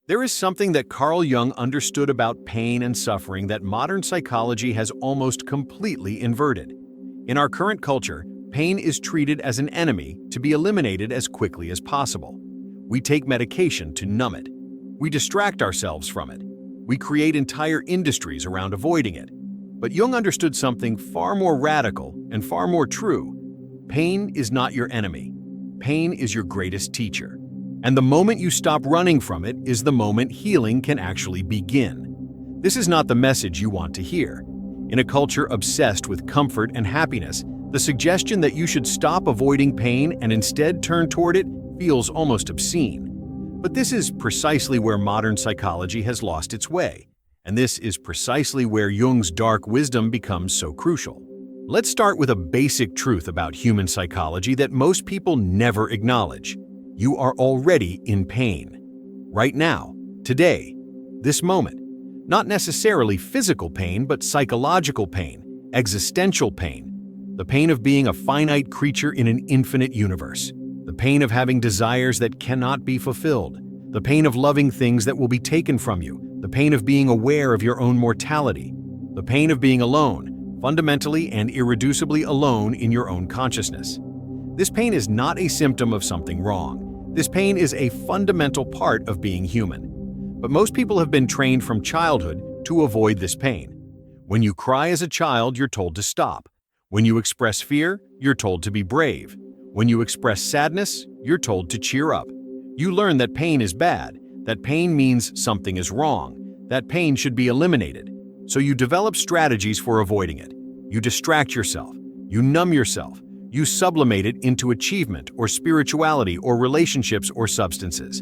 There is something that Carl Jung understood about pain and suffering that modern psychology has almost completely inverted. In our current culture, pain is treated as an enemy to be eliminated as quickly as possible. We take medication to numb it. We distract ourselves from it. We create entire industries around avoiding it. But Jung understood something far more radical and far more true. Pain is not your enemy. Pain is your greatest teacher. And the moment you stop running from it is the moment healing can actually begin. This is not the message you want to hear. In a culture obsessed with comfort and happiness, the suggestion that you should stop avoiding pain and instead turn toward it feels almost obscene. But this is precisely where modern psychology has lost its way. And this is precisely where Jung's dark wisdom becomes so crucial. Let's start with a basic truth about human psychology that most people never acknowledge. You are already in pain. Right now, today, this moment. Not necessarily physical pain, but psychological pain, existential pain. The pain of being a finite creature in an infinite universe. The pain of having desires that cannot be fulfilled. The pain of loving things that will be taken from you. The pain of being aware of your own mortality. The pain of being alone, fundamentally and irreducibly alone in your own consciousness. This pain is not a symptom of something wrong. This pain is a fundamental part of being human. But most people have been trained from childhood to avoid this pain. When you cry as a child, you're told to stop. When you express fear, you're told to be brave. When you express sadness, you're told to cheer up. You learn that pain is bad, that pain means something is wrong, that pain should be eliminated. So you develop strategies for avoiding it. You distract yourself. You numb yourself. You sublimate it into achievement or spirituality or relationships or substances.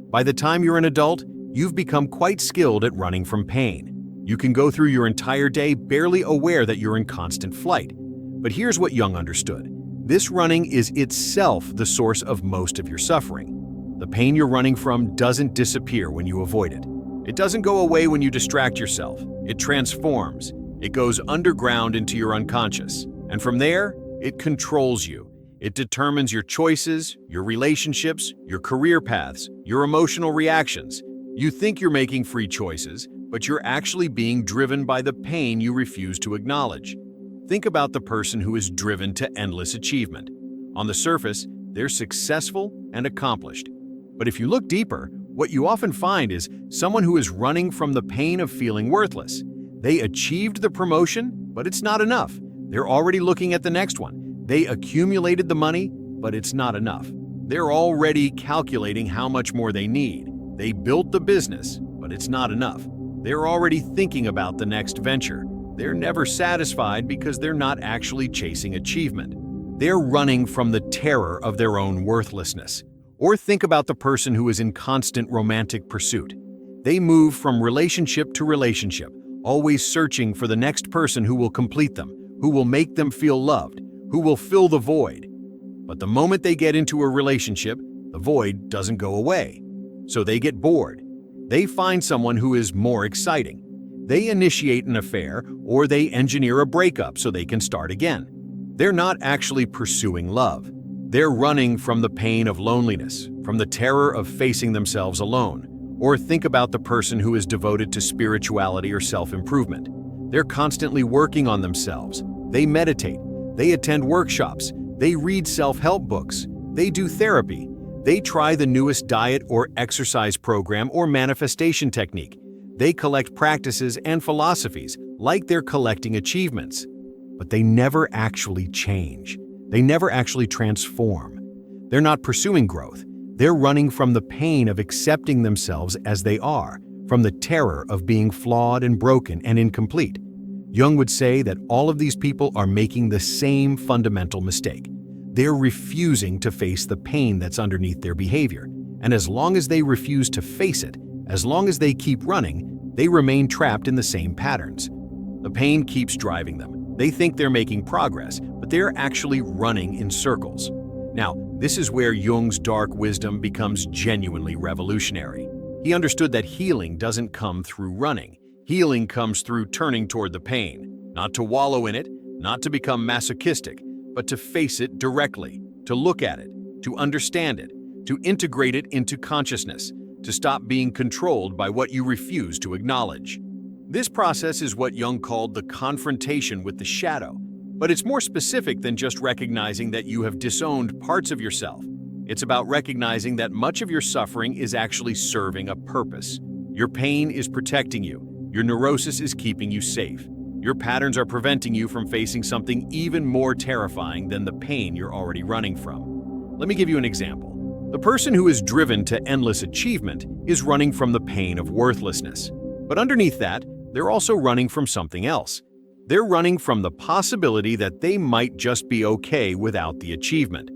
By the time you're an adult, you've become quite skilled at running from pain. You can go through your entire day barely aware that you're in constant flight. But here's what Jung understood. This running is itself the source of most of your suffering. The pain you're running from doesn't disappear when you avoid it. It doesn't go away when you distract yourself. It transforms. It goes underground into your unconscious. And from there, it controls you. It determines your choices, your relationships, your career paths, your emotional reactions. You think you're making free choices, but you're actually being driven by the pain you refuse to acknowledge. Think about the person who is driven to endless achievement. On the surface, they're successful and accomplished. But if you look deeper, what you often find is someone who is running from the pain of feeling worthless. They achieved the promotion, but it's not enough. They're already looking at the next one. They accumulated the money, but it's not enough. They're already calculating how much more they need. They built the business, but it's not enough. They're already thinking about the next venture. They're never satisfied because they're not actually chasing achievement. They're running from the terror of their own worthlessness. Or think about the person who is in constant romantic pursuit. They move from relationship to relationship, always searching for the next person who will complete them, who will make them feel loved, who will fill the void. But the moment they get into a relationship, the void doesn't go away. So they get bored. They find someone who is more exciting. They initiate an affair or they engineer a breakup so they can start again. They're not actually pursuing love. They're running from the pain of loneliness, from the terror of facing themselves alone. Or think about the person who is devoted to spirituality or self-improvement. They're constantly working on themselves. They meditate. They attend workshops. They read self-help books. They do therapy. They try the newest diet or exercise program or manifestation technique. They collect practices and philosophies like they're collecting achievements. But they never actually change. They never actually transform. They're not pursuing growth. They're running from the pain of accepting themselves as they are, from the terror of being flawed and broken and incomplete. Jung would say that all of these people are making the same fundamental mistake. They're refusing to face the pain that's underneath their behavior. And as long as they refuse to face it, as long as they keep running, they remain trapped in the same patterns. The pain keeps driving them. They think they're making progress, but they're actually running in circles. Now, this is where Jung's dark wisdom becomes genuinely revolutionary. He understood that healing doesn't come through running. Healing comes through turning toward the pain, not to wallow in it, not to become masochistic, but to face it directly, to look at it, to understand it, to integrate it into consciousness. to stop being controlled by what you refuse to acknowledge. This process is what Jung called the confrontation with the shadow, but it's more specific than just recognizing that you have disowned parts of yourself. It's about recognizing that much of your suffering is actually serving a purpose. Your pain is protecting you. Your neurosis is keeping you safe. Your patterns are preventing you from facing something even more terrifying than the pain you're already running from. Let me give you an example. The person who is driven to endless achievement is running from the pain of worthlessness. But underneath that, they're also running from something else. They're running from the possibility that they might just be okay without the achievement,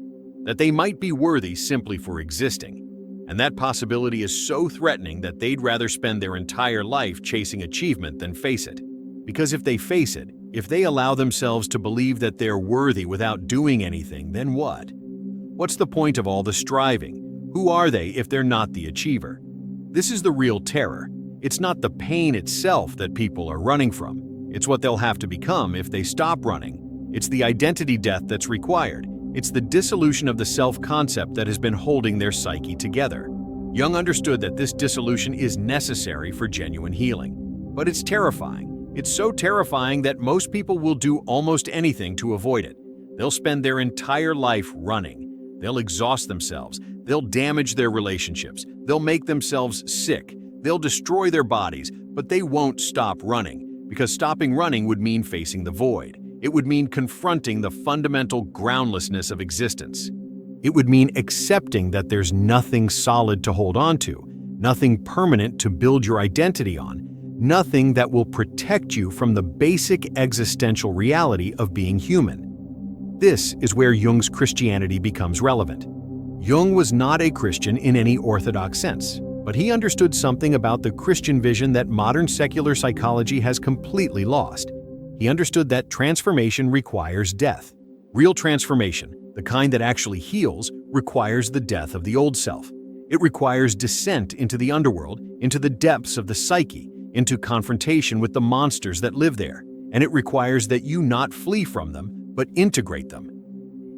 that they might be worthy simply for existing. And that possibility is so threatening that they'd rather spend their entire life chasing achievement than face it. Because if they face it, if they allow themselves to believe that they're worthy without doing anything, then what? What's the point of all the striving? Who are they if they're not the achiever? This is the real terror. It's not the pain itself that people are running from. It's what they'll have to become if they stop running. It's the identity death that's required. It's the dissolution of the self-concept that has been holding their psyche together. Jung understood that this dissolution is necessary for genuine healing. But it's terrifying. It's so terrifying that most people will do almost anything to avoid it. They'll spend their entire life running. They'll exhaust themselves. They'll damage their relationships. They'll make themselves sick. They'll destroy their bodies, but they won't stop running, because stopping running would mean facing the void. It would mean confronting the fundamental groundlessness of existence. It would mean accepting that there's nothing solid to hold on to, nothing permanent to build your identity on, nothing that will protect you from the basic existential reality of being human. This is where Jung's Christianity becomes relevant. Jung was not a Christian in any orthodox sense, but he understood something about the Christian vision that modern secular psychology has completely lost. He understood that transformation requires death. Real transformation, the kind that actually heals, requires the death of the old self. It requires descent into the underworld, into the depths of the psyche, into confrontation with the monsters that live there, and it requires that you not flee from them, but integrate them.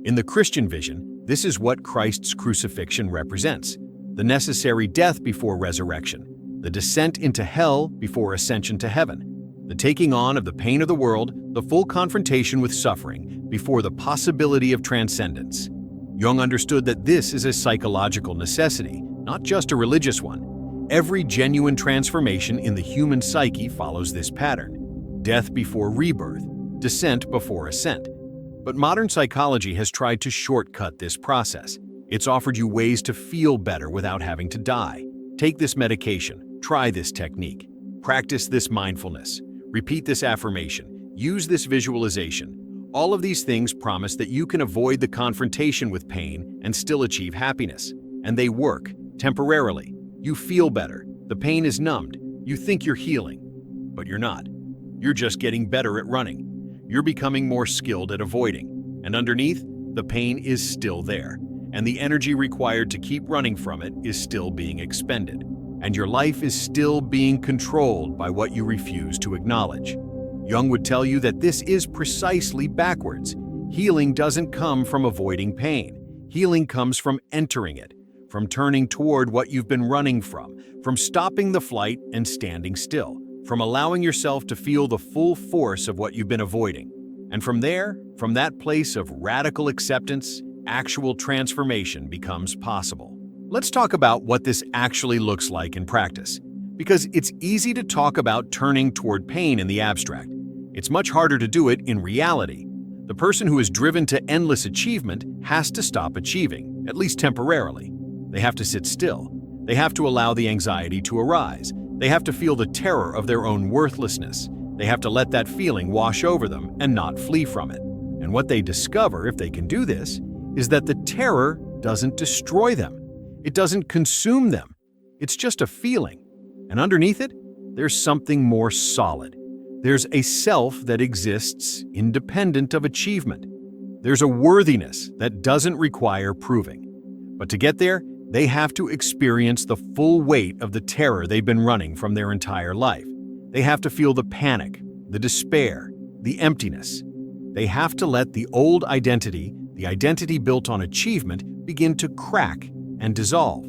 In the Christian vision, this is what Christ's crucifixion represents: the necessary death before resurrection, the descent into hell before ascension to heaven, the taking on of the pain of the world, the full confrontation with suffering before the possibility of transcendence. Jung understood that this is a psychological necessity, not just a religious one. Every genuine transformation in the human psyche follows this pattern: death before rebirth, descent before ascent. But modern psychology has tried to shortcut this process. It's offered you ways to feel better without having to die. Take this medication, try this technique, practice this mindfulness, repeat this affirmation, use this visualization. All of these things promise that you can avoid the confrontation with pain and still achieve happiness. And they work, temporarily. You feel better. The pain is numbed. You think you're healing, but you're not. You're just getting better at running. You're becoming more skilled at avoiding. And underneath, the pain is still there, and the energy required to keep running from it is still being expended. And your life is still being controlled by what you refuse to acknowledge. Jung would tell you that this is precisely backwards. Healing doesn't come from avoiding pain. Healing comes from entering it, from turning toward what you've been running from stopping the flight and standing still, from allowing yourself to feel the full force of what you've been avoiding. And from there, from that place of radical acceptance, actual transformation becomes possible. Let's talk about what this actually looks like in practice, because it's easy to talk about turning toward pain in the abstract. It's much harder to do it in reality. The person who is driven to endless achievement has to stop achieving, at least temporarily. They have to sit still. They have to allow the anxiety to arise. They have to feel the terror of their own worthlessness. They have to let that feeling wash over them and not flee from it. And what they discover, if they can do this, is that the terror doesn't destroy them. It doesn't consume them. It's just a feeling. And underneath it, there's something more solid. There's a self that exists independent of achievement. There's a worthiness that doesn't require proving. But to get there, they have to experience the full weight of the terror they've been running from their entire life. They have to feel the panic, the despair, the emptiness. They have to let the old identity, the identity built on achievement, begin to crack and dissolve.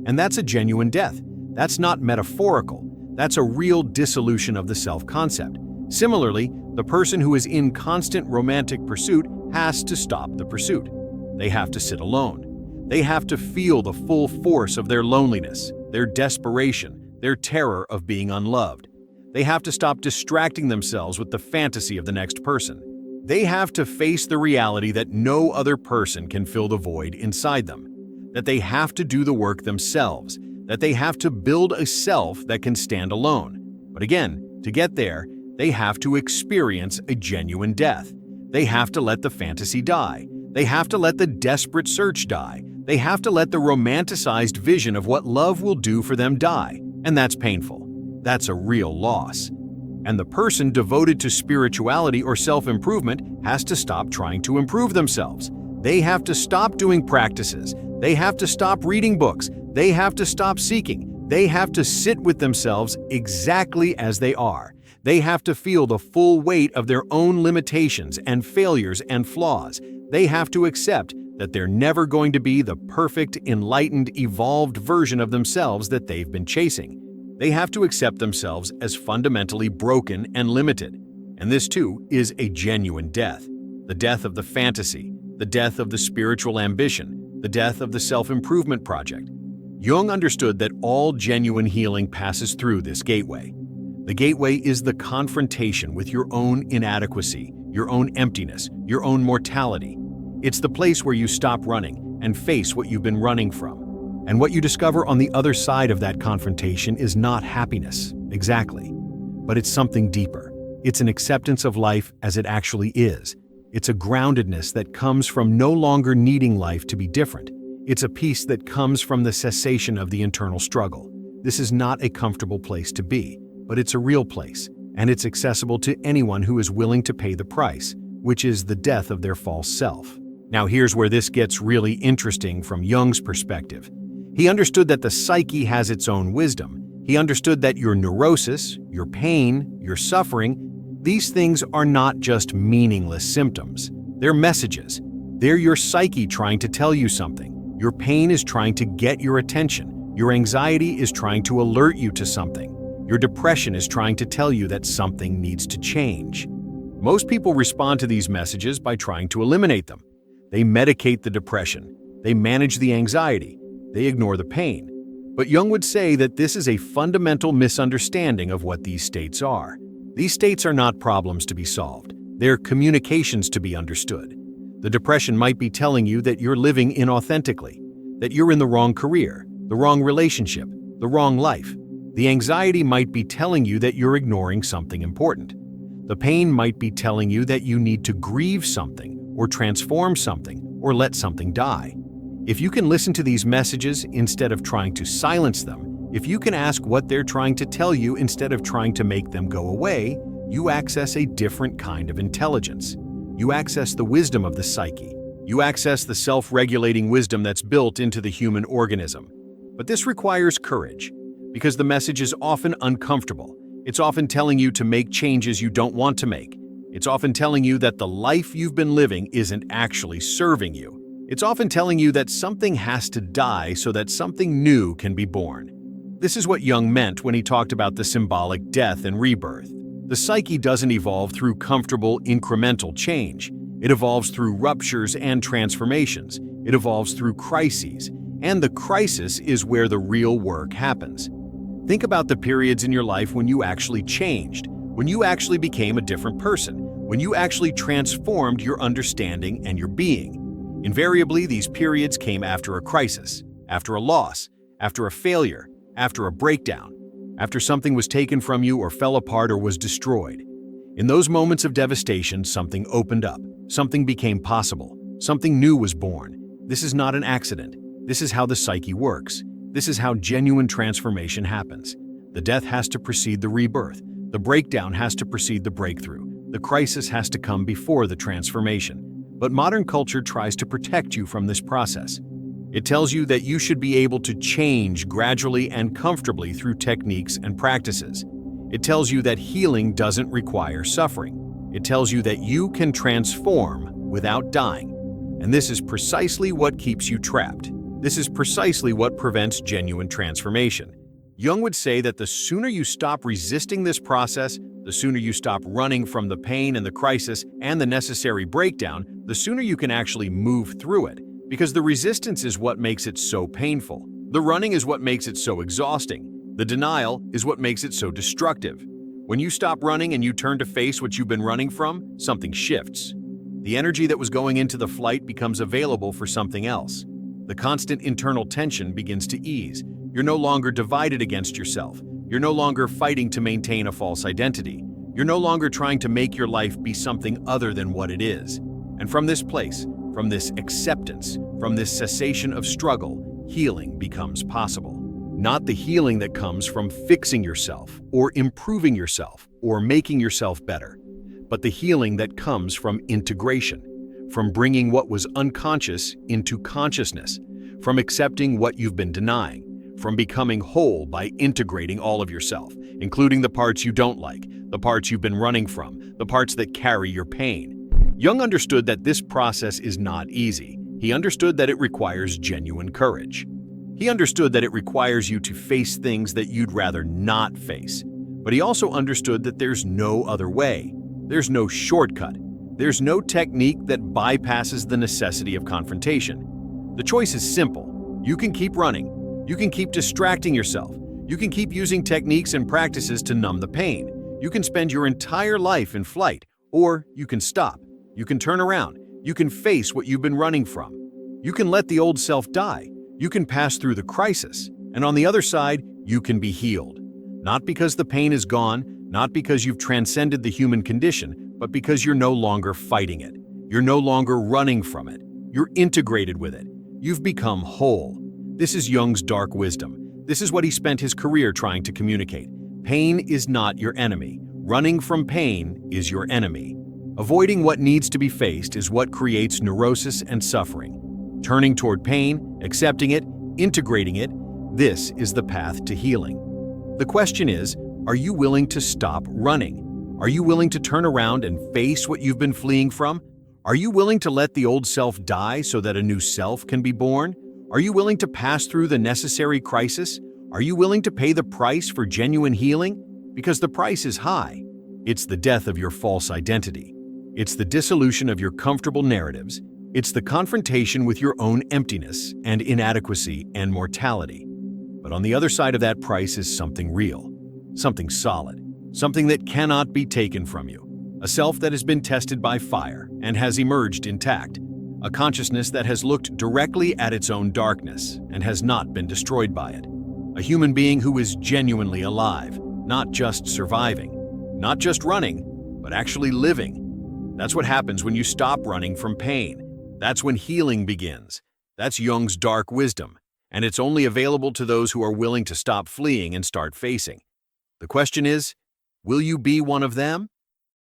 And that's a genuine death. That's not metaphorical. That's a real dissolution of the self-concept. Similarly, the person who is in constant romantic pursuit has to stop the pursuit. They have to sit alone. They have to feel the full force of their loneliness, their desperation, their terror of being unloved. They have to stop distracting themselves with the fantasy of the next person. They have to face the reality that no other person can fill the void inside them, that they have to do the work themselves, that they have to build a self that can stand alone. But again, to get there, they have to experience a genuine death. They have to let the fantasy die. They have to let the desperate search die. They have to let the romanticized vision of what love will do for them die. And that's painful. That's a real loss. And the person devoted to spirituality or self-improvement has to stop trying to improve themselves. They have to stop doing practices. They have to stop reading books. They have to stop seeking. They have to sit with themselves exactly as they are. They have to feel the full weight of their own limitations and failures and flaws. They have to accept that they're never going to be the perfect, enlightened, evolved version of themselves that they've been chasing. They have to accept themselves as fundamentally broken and limited. And this, too, is a genuine death. The death of the fantasy, the death of the spiritual ambition, the death of the self-improvement project. Jung understood that all genuine healing passes through this gateway. The gateway is the confrontation with your own inadequacy, your own emptiness, your own mortality. It's the place where you stop running and face what you've been running from. And what you discover on the other side of that confrontation is not happiness, exactly. But it's something deeper. It's an acceptance of life as it actually is. It's a groundedness that comes from no longer needing life to be different. It's a peace that comes from the cessation of the internal struggle. This is not a comfortable place to be, but it's a real place, and it's accessible to anyone who is willing to pay the price, which is the death of their false self. Now here's where this gets really interesting from Jung's perspective. He understood that the psyche has its own wisdom. He understood that your neurosis, your pain, your suffering, these things are not just meaningless symptoms. They're messages. They're your psyche trying to tell you something. Your pain is trying to get your attention. Your anxiety is trying to alert you to something. Your depression is trying to tell you that something needs to change. Most people respond to these messages by trying to eliminate them. They medicate the depression. They manage the anxiety. They ignore the pain. But Jung would say that this is a fundamental misunderstanding of what these states are. These states are not problems to be solved. They're communications to be understood. The depression might be telling you that you're living inauthentically, that you're in the wrong career, the wrong relationship, the wrong life. The anxiety might be telling you that you're ignoring something important. The pain might be telling you that you need to grieve something, or transform something, or let something die. If you can listen to these messages instead of trying to silence them, if you can ask what they're trying to tell you instead of trying to make them go away, you access a different kind of intelligence. You access the wisdom of the psyche. You access the self-regulating wisdom that's built into the human organism. But this requires courage, because the message is often uncomfortable. It's often telling you to make changes you don't want to make. It's often telling you that the life you've been living isn't actually serving you. It's often telling you that something has to die so that something new can be born. This is what Jung meant when he talked about the symbolic death and rebirth. The psyche doesn't evolve through comfortable, incremental change. It evolves through ruptures and transformations. It evolves through crises. And the crisis is where the real work happens. Think about the periods in your life when you actually changed, when you actually became a different person, when you actually transformed your understanding and your being. Invariably, these periods came after a crisis, after a loss, after a failure, after a breakdown, after something was taken from you or fell apart or was destroyed. In those moments of devastation, something opened up, something became possible, something new was born. This is not an accident. This is how the psyche works. This is how genuine transformation happens. The death has to precede the rebirth. The breakdown has to precede the breakthrough. The crisis has to come before the transformation. But modern culture tries to protect you from this process. It tells you that you should be able to change gradually and comfortably through techniques and practices. It tells you that healing doesn't require suffering. It tells you that you can transform without dying. And this is precisely what keeps you trapped. This is precisely what prevents genuine transformation. Jung would say that the sooner you stop resisting this process, the sooner you stop running from the pain and the crisis and the necessary breakdown, the sooner you can actually move through it. Because the resistance is what makes it so painful. The running is what makes it so exhausting. The denial is what makes it so destructive. When you stop running and you turn to face what you've been running from, something shifts. The energy that was going into the flight becomes available for something else. The constant internal tension begins to ease. You're no longer divided against yourself. You're no longer fighting to maintain a false identity. You're no longer trying to make your life be something other than what it is. And from this place, from this acceptance, from this cessation of struggle, healing becomes possible. Not the healing that comes from fixing yourself, or improving yourself, or making yourself better, but the healing that comes from integration, from bringing what was unconscious into consciousness, from accepting what you've been denying, from becoming whole by integrating all of yourself, including the parts you don't like, the parts you've been running from, the parts that carry your pain. Jung understood that this process is not easy. He understood that it requires genuine courage. He understood that it requires you to face things that you'd rather not face. But he also understood that there's no other way. There's no shortcut. There's no technique that bypasses the necessity of confrontation. The choice is simple. You can keep running. You can keep distracting yourself. You can keep using techniques and practices to numb the pain. You can spend your entire life in flight, or you can stop. You can turn around. You can face what you've been running from. You can let the old self die. You can pass through the crisis, and on the other side, you can be healed. Not because the pain is gone, not because you've transcended the human condition, but because you're no longer fighting it. You're no longer running from it. You're integrated with it. You've become whole. This is Jung's dark wisdom. This is what he spent his career trying to communicate. Pain is not your enemy. Running from pain is your enemy. Avoiding what needs to be faced is what creates neurosis and suffering. Turning toward pain, accepting it, integrating it, this is the path to healing. The question is, are you willing to stop running? Are you willing to turn around and face what you've been fleeing from? Are you willing to let the old self die so that a new self can be born? Are you willing to pass through the necessary crisis? Are you willing to pay the price for genuine healing? Because the price is high. It's the death of your false identity. It's the dissolution of your comfortable narratives. It's the confrontation with your own emptiness and inadequacy and mortality. But on the other side of that price is something real, something solid, something that cannot be taken from you, a self that has been tested by fire and has emerged intact, a consciousness that has looked directly at its own darkness and has not been destroyed by it, a human being who is genuinely alive, not just surviving, not just running, but actually living. That's what happens when you stop running from pain. That's when healing begins. That's Jung's dark wisdom, and it's only available to those who are willing to stop fleeing and start facing. The question is, will you be one of them?